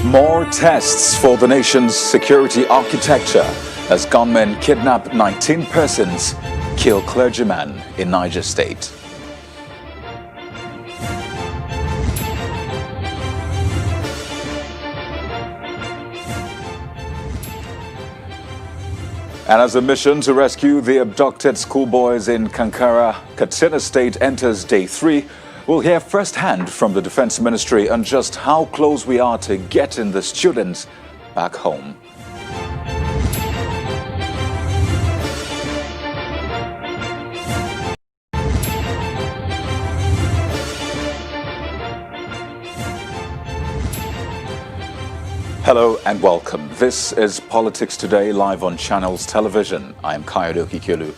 More tests for the nation's security architecture as gunmen kidnap 19 persons, kill clergyman in Niger State. And as a mission to rescue the abducted schoolboys in Katsina State enters day 3, we'll hear firsthand from the Defense Ministry on just how close we are to getting the students back home. Hello and welcome. This is Politics Today, live on Channels Television. I am Kayode Okikelu.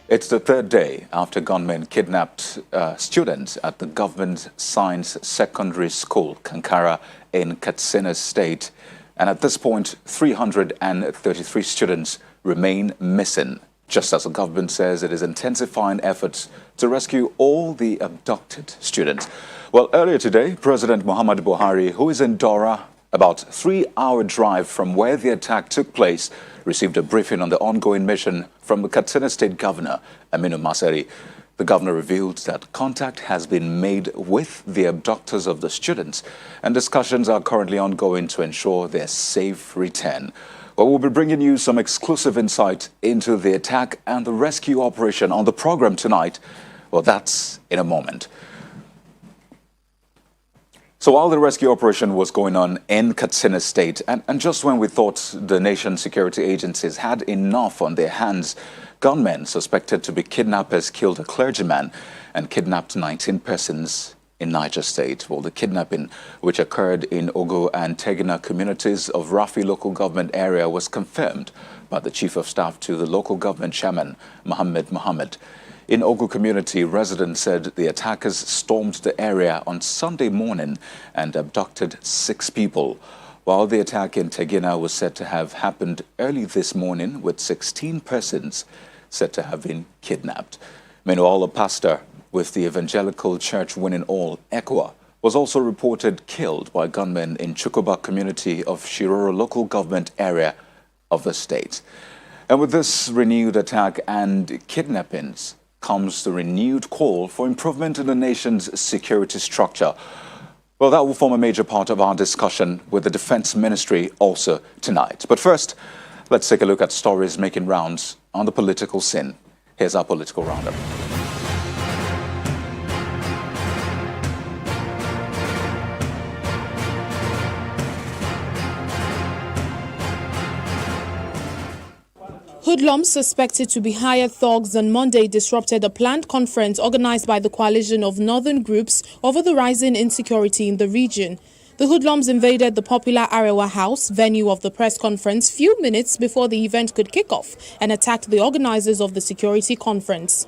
It's the third day after gunmen kidnapped students at the Government Science Secondary School, Kankara, in Katsina State. And at this point, 333 students remain missing, just as the government says it is intensifying efforts to rescue all the abducted students. Well, earlier today, President Muhammadu Buhari, who is in Dora, about a 3-hour drive from where the attack took place, received a briefing on the ongoing mission from the Katsina State Governor, Aminu Masari. The governor revealed that contact has been made with the abductors of the students, and discussions are currently ongoing to ensure their safe return. Well, we'll be bringing you some exclusive insight into the attack and the rescue operation on the program tonight. Well, that's in a moment. So while the rescue operation was going on in Katsina State, and just when we thought the nation's security agencies had enough on their hands, gunmen suspected to be kidnappers killed a clergyman and kidnapped 19 persons in Niger State. Well, the kidnapping, which occurred in Ogo and Tegina communities of Rafi local government area, was confirmed by the Chief of Staff to the local government chairman, Mohammed. In Ogo community, residents said the attackers stormed the area on Sunday morning and abducted 6 people, while the attack in Tegina was said to have happened early this morning, with 16 persons said to have been kidnapped. Meanwhile, a pastor with the Evangelical Church Winning All, ECWA, was also reported killed by gunmen in Chukuba community of Shiroro local government area of the state. And with this renewed attack and kidnappings comes the renewed call for improvement in the nation's security structure. Well, that will form a major part of our discussion with the Defense Ministry also tonight. But first, let's take a look at stories making rounds on the political scene. Here's our political roundup. Hoodlums suspected to be hired thugs on Monday disrupted a planned conference organized by the coalition of northern groups over the rising insecurity in the region. The hoodlums invaded the popular Arewa House, venue of the press conference, few minutes before the event could kick off, and attacked the organizers of the security conference.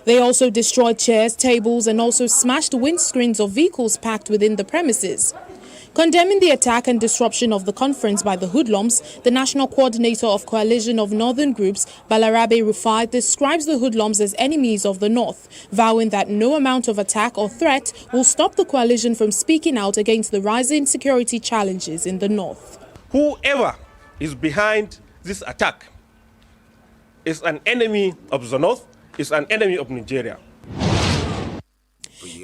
They also destroyed chairs, tables, and also smashed windscreens of vehicles packed within the premises. Condemning the attack and disruption of the conference by the hoodlums, the national coordinator of Coalition of Northern Groups, Balarabe Rufai, describes the hoodlums as enemies of the North, vowing that no amount of attack or threat will stop the coalition from speaking out against the rising security challenges in the North. Whoever is behind this attack is an enemy of the North, is an enemy of Nigeria.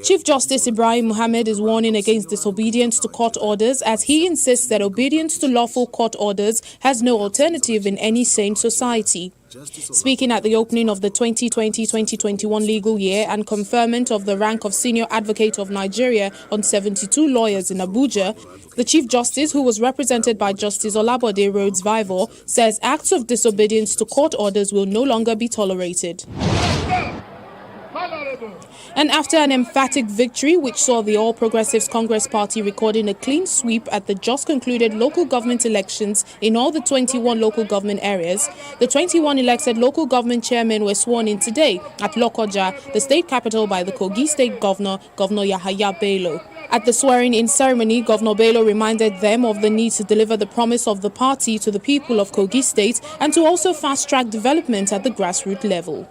Chief Justice Ibrahim Mohammed is warning against disobedience to court orders, as he insists that obedience to lawful court orders has no alternative in any sane society. Speaking at the opening of the 2020-2021 legal year and conferment of the rank of Senior Advocate of Nigeria on 72 lawyers in Abuja, the Chief Justice, who was represented by Justice Olabode Rhodes-Vivor, says acts of disobedience to court orders will no longer be tolerated. And after an emphatic victory, which saw the All Progressives Congress Party recording a clean sweep at the just concluded local government elections in all the 21 local government areas, the 21 elected local government chairmen were sworn in today at Lokoja, the state capital, by the Kogi State Governor, Governor Yahaya Bello. At the swearing-in ceremony, Governor Bello reminded them of the need to deliver the promise of the party to the people of Kogi State and to also fast-track development at the grassroots level.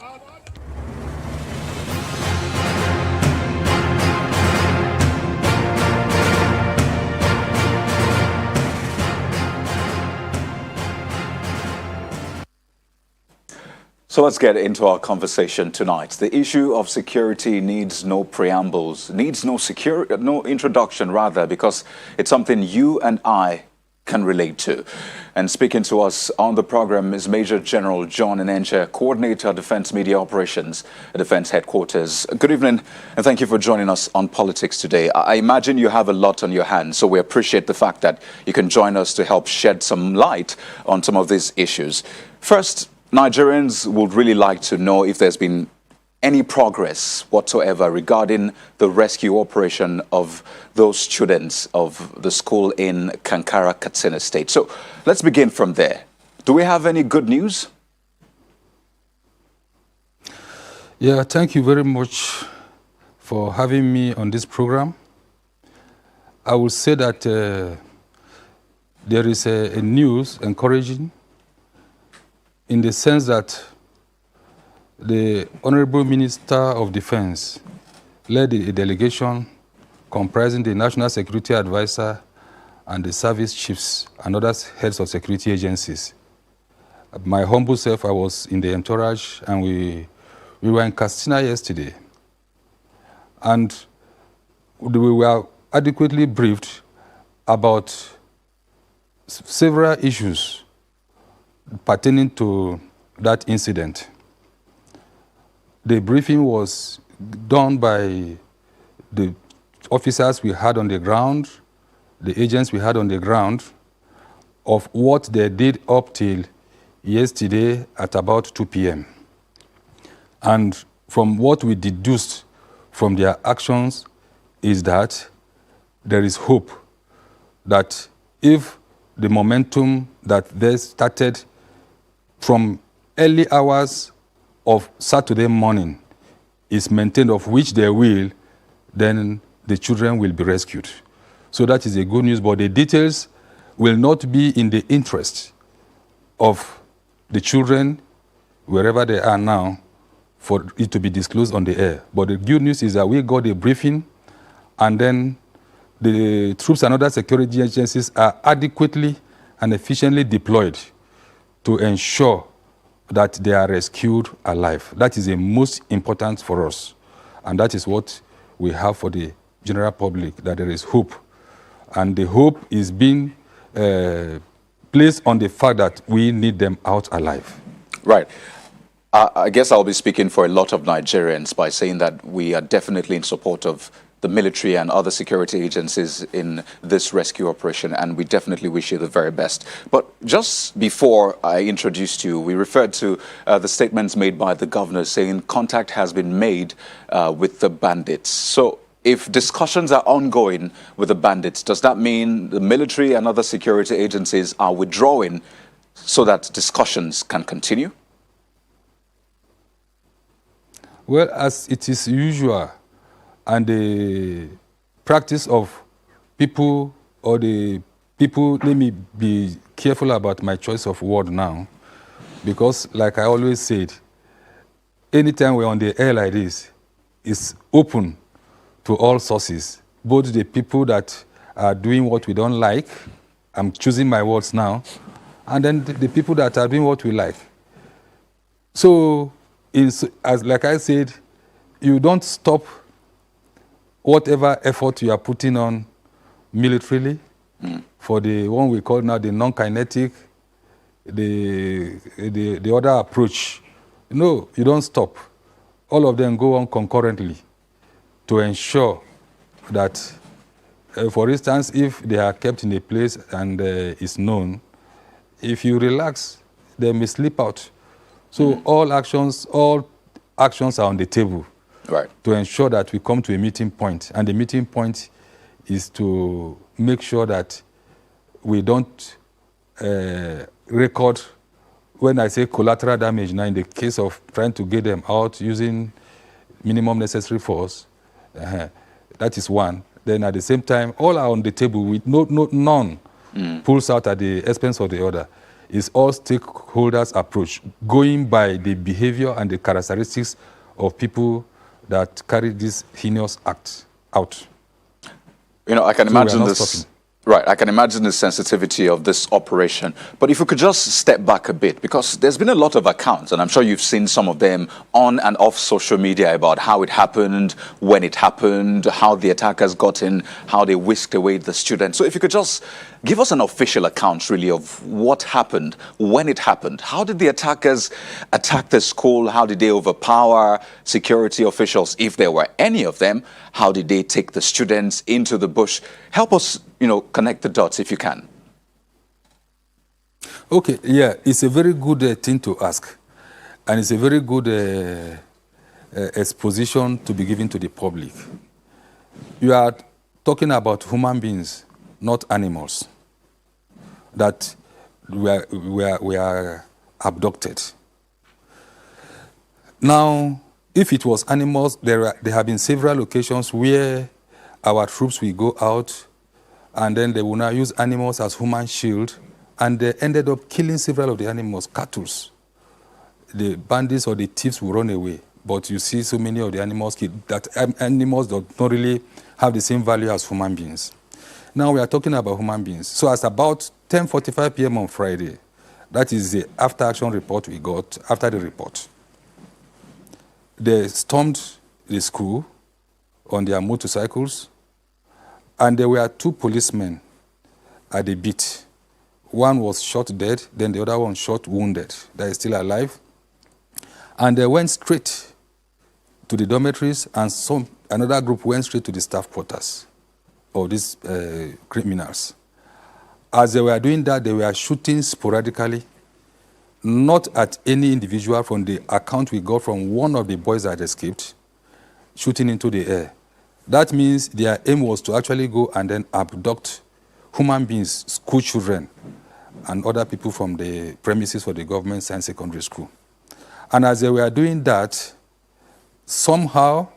So let's get into our conversation tonight. The issue of security needs no preambles, needs no introduction rather, because it's something you and I can relate to. And speaking to us on the program is Major General John Enenche, Coordinator, Defense Media Operations, Defense Headquarters. Good evening, and thank you for joining us on Politics today. I imagine you have a lot on your hands, so we appreciate the fact that you can join us to help shed some light on some of these issues. First, Nigerians would really like to know if there's been any progress whatsoever regarding the rescue operation of those students of the school in Kankara, Katsina State. So let's begin from there. Do we have any good news? Yeah, thank you very much for having me on this program. I will say that there is a news encouraging in the sense that the Honorable Minister of Defense led a delegation comprising the National Security Advisor and the service chiefs and other heads of security agencies. My humble self, I was in the entourage, and we were in Katsina yesterday. And we were adequately briefed about several issues pertaining to that incident. The briefing was done by the officers we had on the ground, the agents we had on the ground, of what they did up till yesterday at about 2 p.m. And from what we deduced from their actions is that there is hope that if the momentum that they started from early hours of Saturday morning is maintained, of which they will, then the children will be rescued. So that is a good news, but the details will not be in the interest of the children, wherever they are now, for it to be disclosed on the air. But the good news is that we got a briefing, and then the troops and other security agencies are adequately and efficiently deployed to ensure that they are rescued alive. That is the most important for us. And that is what we have for the general public, that there is hope. And the hope is being placed on the fact that we need them out alive. Right. I guess I'll be speaking for a lot of Nigerians by saying that we are definitely in support of the military and other security agencies in this rescue operation, and we definitely wish you the very best. But just before I introduced you, we referred to the statements made by the governor saying contact has been made with the bandits. So if discussions are ongoing with the bandits, does that mean the military and other security agencies are withdrawing so that discussions can continue? Well, as it is usual, and the practice of people, or the people, let me be careful about my choice of word now, because like I always said, anytime we're on the air like this, it's open to all sources, both the people that are doing what we don't like, I'm choosing my words now, and then the people that are doing what we like. So, as like I said, you don't stop whatever effort you are putting on militarily for the one we call now the non-kinetic, the other approach. No, you don't stop. All of them go on concurrently to ensure that, for instance, if they are kept in a place and is known, if you relax, they may slip out. So all actions are on the table. Right. To ensure that we come to a meeting point. And the meeting point is to make sure that we don't record, when I say collateral damage, now in the case of trying to get them out using minimum necessary force, that is one. Then at the same time, all are on the table with none pulls out at the expense of the other. It's all stakeholders approach, going by the behavior and the characteristics of people that carry this heinous act out. You know, I can imagine this. Right, I can imagine the sensitivity of this operation. But if we could just step back a bit, because there's been a lot of accounts, and I'm sure you've seen some of them on and off social media about how it happened, when it happened, how the attackers got in, how they whisked away the students. So if you could just give us an official account, really, of what happened, when it happened. How did the attackers attack the school? How did they overpower security officials, if there were any of them? How did they take the students into the bush? Help us, connect the dots if you can. Okay, yeah, it's a very good thing to ask. And it's a very good exposition to be given to the public. You are talking about human beings, not animals, that we are abducted. Now, if it was animals, there have been several occasions where our troops will go out and then they will now use animals as human shield, and they ended up killing several of the animals, cattle. The bandits or the thieves will run away, but you see so many of the animals killed, that animals do not really have the same value as human beings. Now we are talking about human beings. So at about 10:45 p.m. on Friday, that is the after-action report we got after the report. They stormed the school on their motorcycles, and there were two policemen at the beat. One was shot dead, then the other one shot wounded, that is still alive. And they went straight to the dormitories, and another group went straight to the staff quarters of these criminals. As they were doing that, they were shooting sporadically, not at any individual. From the account we got from one of the boys that escaped, shooting into the air. That means their aim was to actually go and then abduct human beings, school children, and other people from the premises for the government science secondary school. And as they were doing that, somehow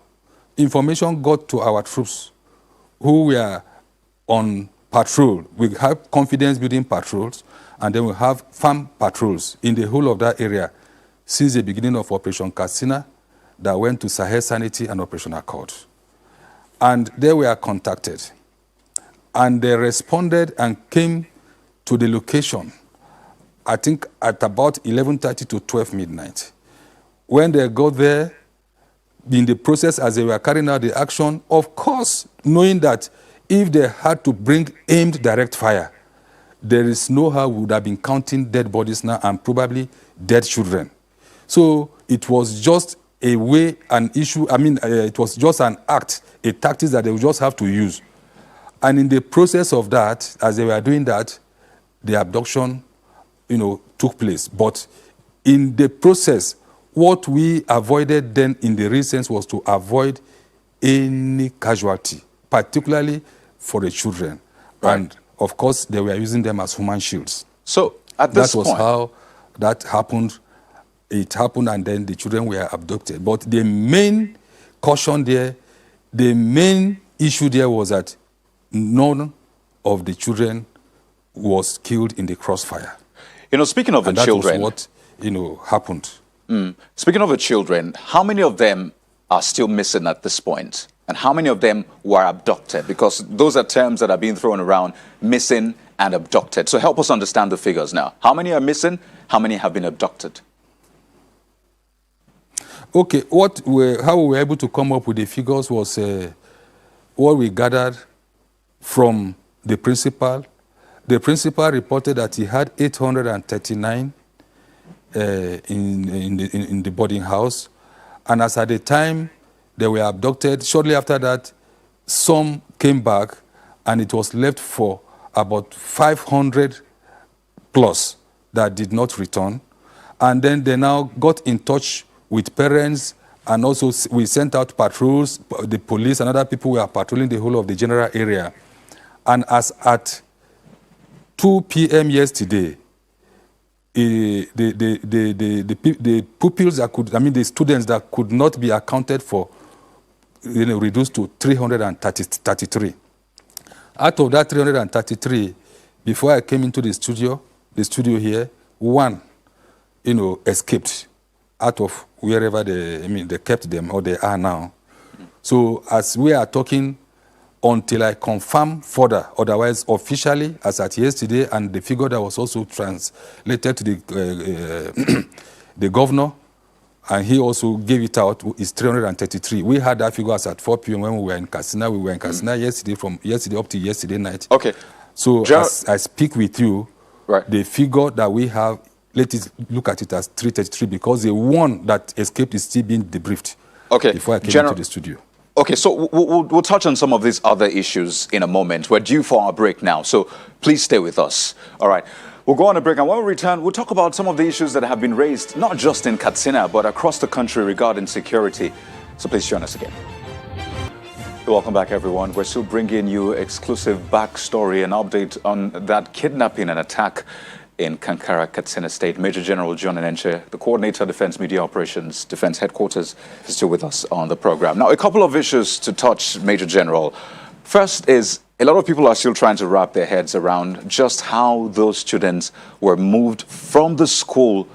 information got to our troops who were on patrol. We have confidence building patrols, and then we have farm patrols in the whole of that area since the beginning of Operation Katsina that went to Sahel Sanity and Operation Accord. And they were contacted. And they responded and came to the location, I think at about 11:30 to 12 midnight. When they got there, in the process as they were carrying out the action, of course, knowing that if they had to bring aimed direct fire, there is no how we would have been counting dead bodies now and probably dead children. So it was just a way, an issue, it was just an act, a tactic that they would just have to use. And in the process of that, as they were doing that, the abduction, took place. But in the process, what we avoided then in the recent was to avoid any casualty, particularly for the children. Right. And of course, they were using them as human shields. So at this point, that was how that happened. It happened, and then the children were abducted. But the main caution there, the main issue there was that none of the children was killed in the crossfire. Speaking of the children, that was what happened. Speaking of the children, how many of them are still missing at this point? And how many of them were abducted? Because those are terms that are being thrown around, missing and abducted. So help us understand the figures now. How many are missing? How many have been abducted? Okay, how we were able to come up with the figures was what we gathered from the principal. The principal reported that he had 839 in the boarding house. And as at the time they were abducted, shortly after that, some came back, and it was left for about 500 plus that did not return. And then they now got in touch with parents, and also we sent out patrols, the police and other people were patrolling the whole of the general area. And as at 2 p.m. yesterday, the pupils that the students that could not be accounted for, reduced to 333. Out of that 333, before I came into the studio here, one, escaped out of wherever they kept them, or they are now. So as we are talking, until I confirm further. Otherwise, officially, as at yesterday, and the figure that was also translated to the, the governor, and he also gave it out, is 333. We had that figure as at 4 p.m. when we were in Katsina. We were in Katsina yesterday, from yesterday up to yesterday night. Okay. So as I speak with you, right, the figure that we have, let's look at it as 333, because the one that escaped is still being debriefed. Okay. Before I came into the studio. Okay, so we'll touch on some of these other issues in a moment. We're due for our break now, so please stay with us. All right, we'll go on a break, and when we return, we'll talk about some of the issues that have been raised, not just in Katsina, but across the country regarding security. So please join us again. Welcome back, everyone. We're still bringing you exclusive backstory and update on that kidnapping and attack in Kankara, Katsina State. Major General John Enenche, the Coordinator, Defense Media Operations, Defense Headquarters, is still with us on the program. Now, a couple of issues to touch, Major General. First is, a lot of people are still trying to wrap their heads around just how those students were moved from the school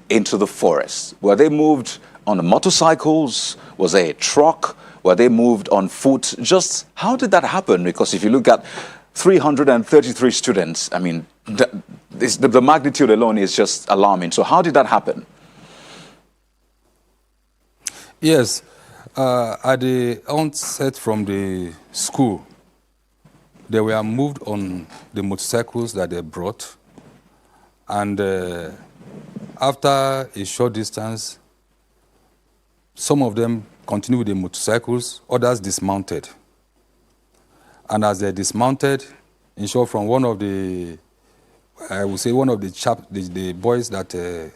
into the forest. Were they moved on motorcycles? Was there a truck? Were they moved on foot? Just how did that happen? Because if you look at 333 students, I mean, the magnitude alone is just alarming. So how did that happen? Yes. At the onset from the school, they were moved on the motorcycles that they brought. And after a short distance, some of them continued with the motorcycles, others dismounted. And as they dismounted, in short, from one of the, I would say one of the boys that,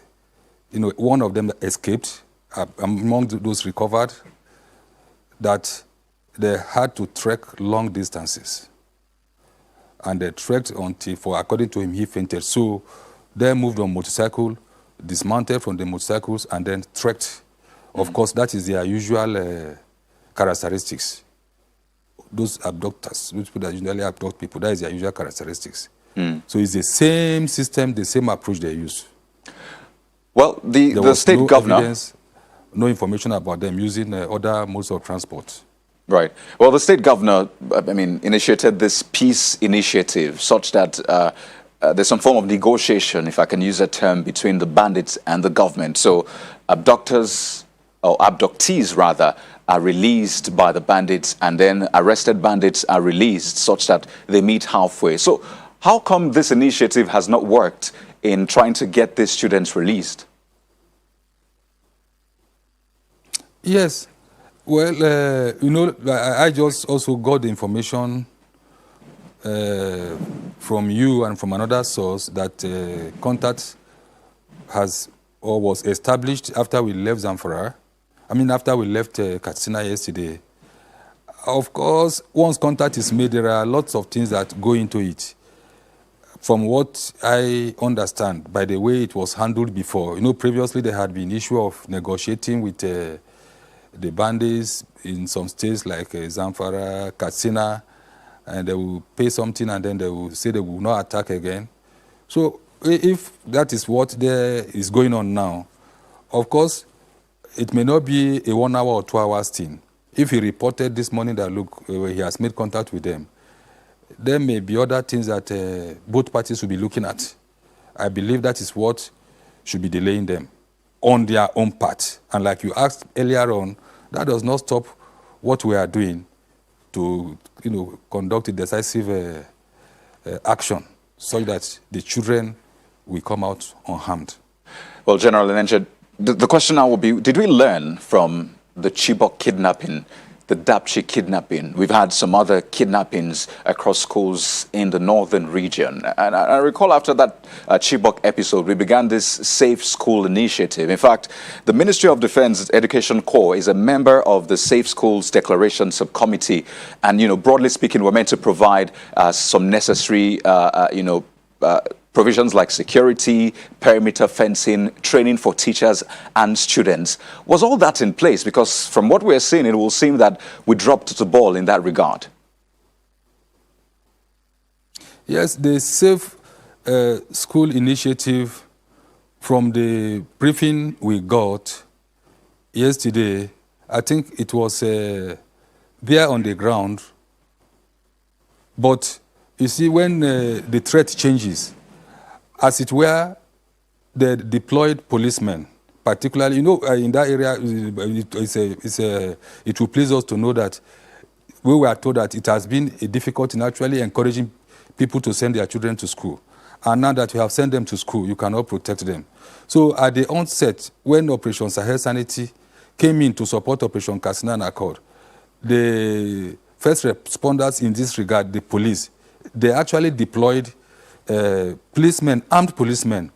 one of them escaped, among those recovered, that they had to trek long distances. And they trekked until, according to him, he fainted. So they moved on motorcycle, dismounted from the motorcycles, and then trekked. Of course, that is their usual characteristics. Those abductors, those people that usually abduct people, that is their usual characteristics. So it's the same system, the same approach they use. Well, the state governor... Evidence, no information about them using other modes of transport. Right. Well, the state governor, I mean, initiated this peace initiative such that there's some form of negotiation, if I can use that term, between the bandits and the government. So abductors, or abductees rather, are released by the bandits, and then arrested bandits are released such that they meet halfway. So how come this initiative has not worked in trying to get these students released? Yes. Well, I just also got the information from you and from another source that contact has or was established after we left Zamfara. I mean, after we left Katsina yesterday. Of course, once contact is made, there are lots of things that go into it. From what I understand, by the way it was handled before, previously there had been issue of negotiating with the bandits in some states like Zamfara, Katsina, and they will pay something and then they will say they will not attack again. So if that is what there is going on now, of course, it may not be a 1 hour or 2 hours thing. If he reported this morning that, look, he has made contact with them, there may be other things that both parties will be looking at. I believe that is what should be delaying them on their own part. And like you asked earlier on, that does not stop what we are doing to, conduct a decisive action so that the children will come out unharmed. Well, General Enenche, the question now will be, did we learn from the Chibok kidnapping, the Dapchi kidnapping? We've had some other kidnappings across schools in the northern region. And I recall after that Chibok episode, we began this Safe School initiative. In fact, the Ministry of Defense Education Corps is a member of the Safe Schools Declaration Subcommittee. And, broadly speaking, we're meant to provide some necessary, provisions like security, perimeter fencing, training for teachers and students. Was all that in place? Because from what we're seeing, it will seem that we dropped the ball in that regard. Yes, the Safe School initiative, from the briefing we got yesterday, I think it was there on the ground. But you see, when the threat changes, as it were, the deployed policemen, particularly, in that area, it will please us to know that we were told that it has been a difficulty in actually encouraging people to send their children to school. And now that you have sent them to school, you cannot protect them. So at the onset, when Operation Sahel Sanity came in to support Operation Katsina and Accord, the first responders in this regard, the police, they actually deployed policemen, armed policemen,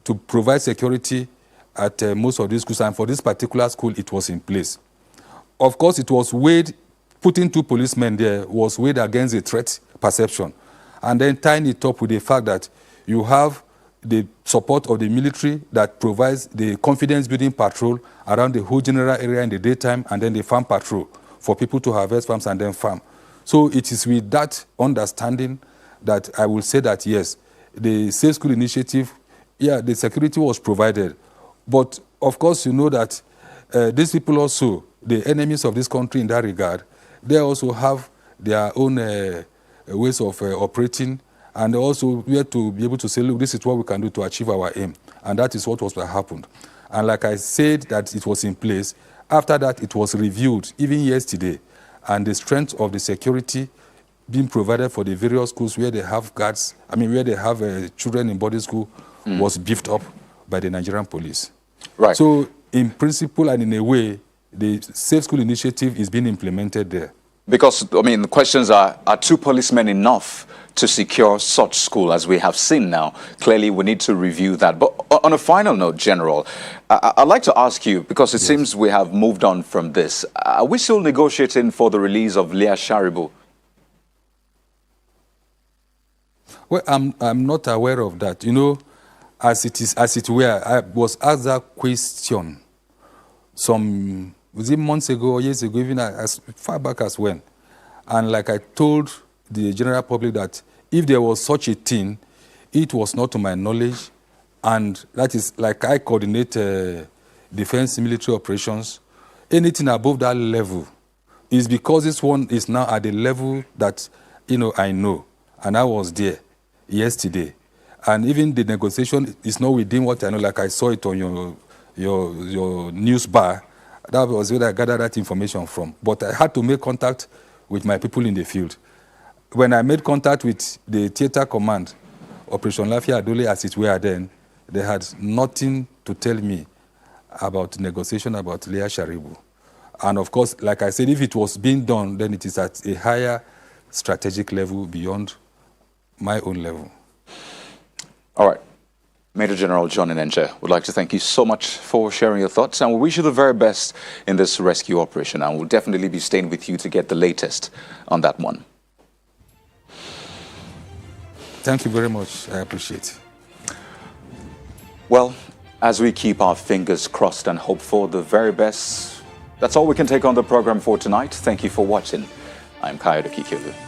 to provide security at most of these schools. And for this particular school, it was in place. Of course, it was weighed, putting 2 policemen there was weighed against the threat perception. And then tying it up with the fact that you have the support of the military that provides the confidence-building patrol around the whole general area in the daytime, and then the farm patrol for people to harvest farms and then farm. So it is with that understanding that I will say that, yes, the Safe School Initiative, yeah, the security was provided. But, of course, you know that these people also, the enemies of this country in that regard, they also have their own ways of operating, and also we have to be able to say, look, this is what we can do to achieve our aim. And that is what was happened. And like I said, that it was in place. After that, it was reviewed, even yesterday. And the strength of the security being provided for the various schools where they have guards, where they have children in boarding school, was beefed up by the Nigerian police. Right. So, in principle and in a way, the Safe School Initiative is being implemented there. Because, the questions are 2 policemen enough to secure such school as we have seen now? Clearly, we need to review that. But on a final note, General, I'd like to ask you, because it seems we have moved on from this, are we still negotiating for the release of Leah Sharibu? Well, I'm not aware of that. As it were, I was asked that question was it months ago or years ago, even as far back as when. And like I told the general public that if there was such a thing, it was not to my knowledge. And that is like I coordinate defense military operations. Anything above that level is because this one is now at the level that, I know. And I was there yesterday. And even the negotiation is not within what I know, like I saw it on your news bar. That was where I gathered that information from. But I had to make contact with my people in the field. When I made contact with the theater command, Operation Lafia Adole, as it were then, they had nothing to tell me about negotiation about Leah Sharibu. And of course, like I said, if it was being done, then it is at a higher strategic level beyond my own level. All right. Major General John Inenche, would like to thank you so much for sharing your thoughts, and we wish you the very best in this rescue operation, and we'll definitely be staying with you to get the latest on that one. Thank you very much. I appreciate it. Well, as we keep our fingers crossed and hope for the very best, that's all we can take on the program for tonight. Thank you for watching. I'm Kayode Kikelu.